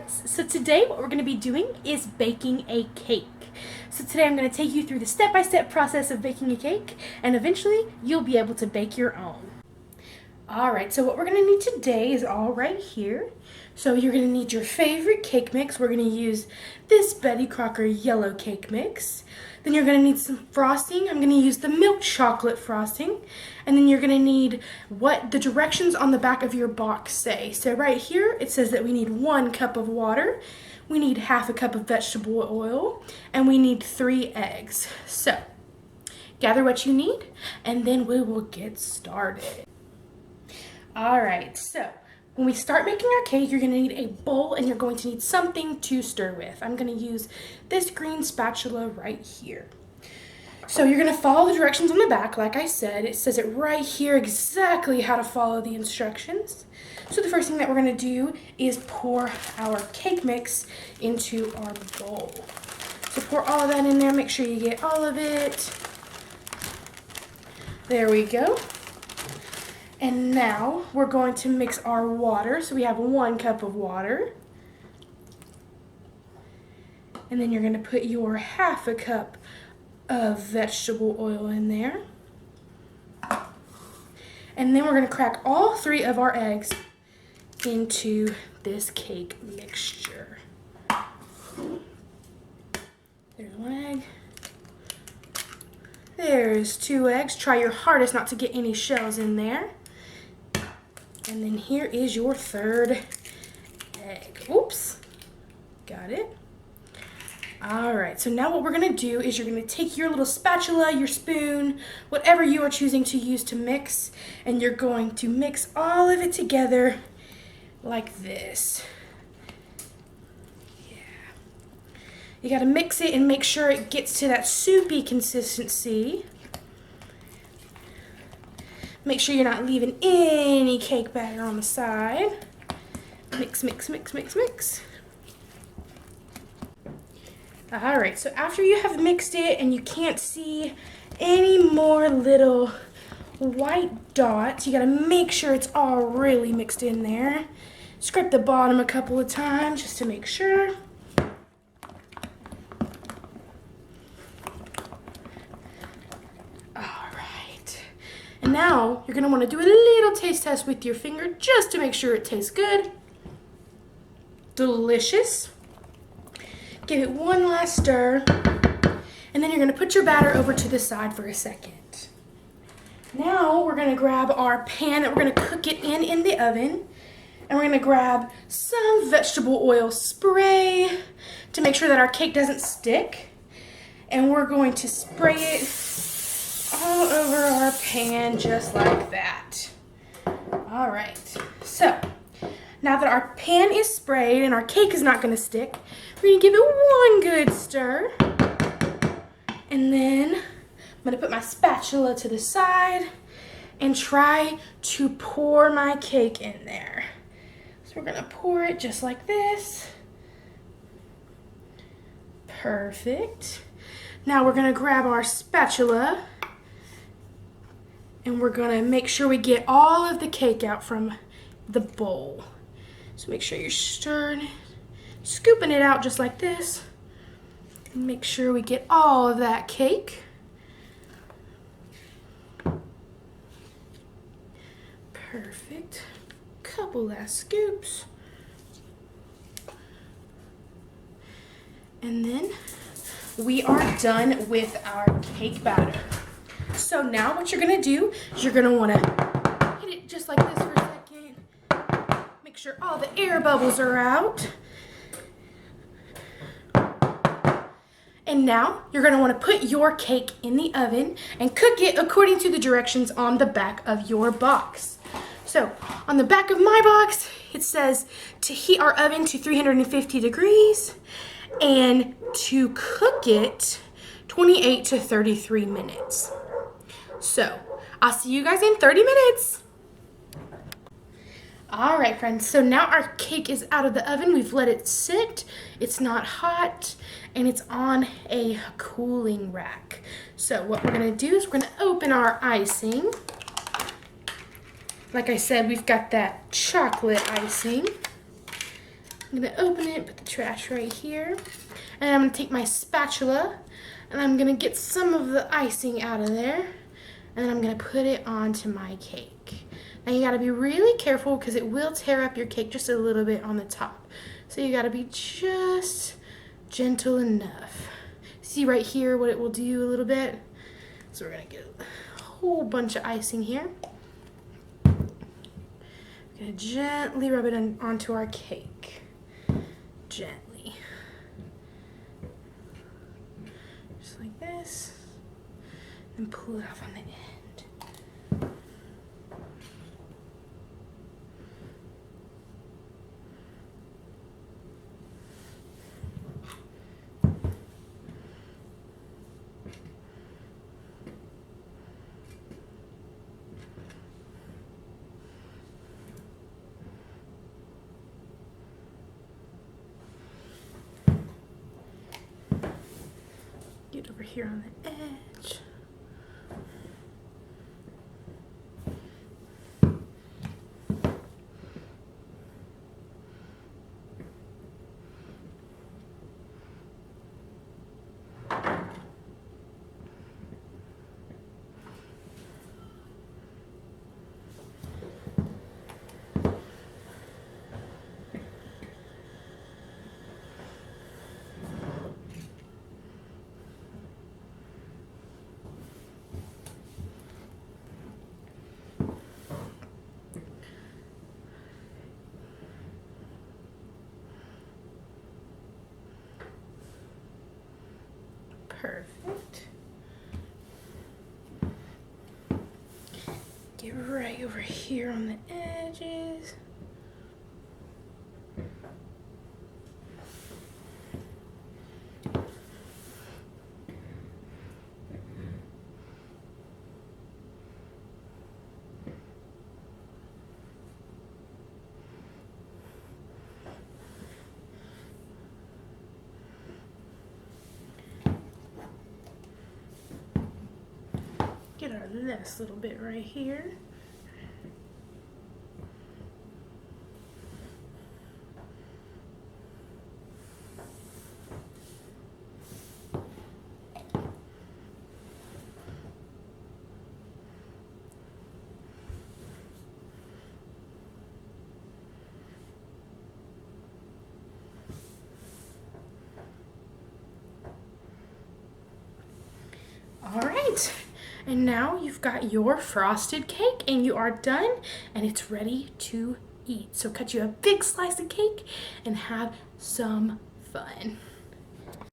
friends. So today what we're going to be doing is baking a cake. So today I'm going to take you through the step-by-step process of baking a cake, and eventually you'll be able to bake your own. Alright, so what we're going to need today is all right here. So you're going to need your favorite cake mix. We're going to use this Betty Crocker yellow cake mix. Then you're going to need some frosting. I'm going to use the milk chocolate frosting. And then you're going to need what the directions on the back of your box say. So right here it says that we need 1 cup of water, we need half a cup of vegetable oil, and we need 3 eggs. So gather what you need and then we will get started. Alright, so when we start making our cake, you're going to need a bowl and you're going to need something to stir with. I'm going to use this green spatula right here. So you're going to follow the directions on the back. Like I said, it says it right here exactly how to follow the instructions. So the first thing that we're going to do is pour our cake mix into our bowl. So pour all of that in there. Make sure you get all of it. There we go. And now we're going to mix our water. So we have 1 cup of water. And then you're going to put your half a cup of vegetable oil in there. And then we're going to crack all 3 of our eggs into this cake mixture. There's 1 egg. There's 2 eggs. Try your hardest not to get any shells in there. And then here is your 3rd egg. Oops. Got it. Alright, so now what we're going to do is you're going to take your little spatula, your spoon, whatever you are choosing to use to mix, and you're going to mix all of it together like this. Yeah. You got to mix it and make sure it gets to that soupy consistency. Make sure you're not leaving any cake batter on the side. Mix, mix, mix, mix, mix. Alright, so after you have mixed it and you can't see any more little white dots, you gotta make sure it's all really mixed in there. Scrape the bottom a couple of times just to make sure. And now you're going to want to do a little taste test with your finger just to make sure it tastes good. Delicious. Give it 1 last stir. And then you're going to put your batter over to the side for a second. Now we're going to grab our pan that we're going to cook it in the oven. And we're going to grab some vegetable oil spray to make sure that our cake doesn't stick. And we're going to spray it all over our pan just like that. Alright, so now that our pan is sprayed and our cake is not going to stick, we're going to give it 1 good stir. And then I'm going to put my spatula to the side and try to pour my cake in there. So we're going to pour it just like this. Perfect. Now we're going to grab our spatula and we're going to make sure we get all of the cake out from the bowl. So make sure you're stirring, scooping it out just like this. And make sure we get all of that cake. Perfect. Couple last scoops. And then we are done with our cake batter. So now what you're going to do is you're going to want to hit it just like this for a second. Make sure all the air bubbles are out. And now you're going to want to put your cake in the oven and cook it according to the directions on the back of your box. So on the back of my box, it says to heat our oven to 350 degrees and to cook it 28 to 33 minutes. So, I'll see you guys in 30 minutes. Alright friends, so now our cake is out of the oven. We've let it sit. It's not hot and it's on a cooling rack. So what we're going to do is we're going to open our icing. Like I said, we've got that chocolate icing. I'm gonna open it, put the trash right here, and I'm gonna take my spatula and I'm gonna get some of the icing out of there, and then I'm gonna put it onto my cake. Now you gotta be really careful because it will tear up your cake just a little bit on the top. So you gotta be just gentle enough. See right here what it will do a little bit? So we're gonna get a whole bunch of icing here. We're gonna gently rub it onto our cake. Gently. Just like this. And pull it off on the end. Get over here on the edge. Perfect. Get right over here on the edges. Get our last little bit right here. All right. And now you've got your frosted cake and you are done and it's ready to eat. So cut you a big slice of cake and have some fun.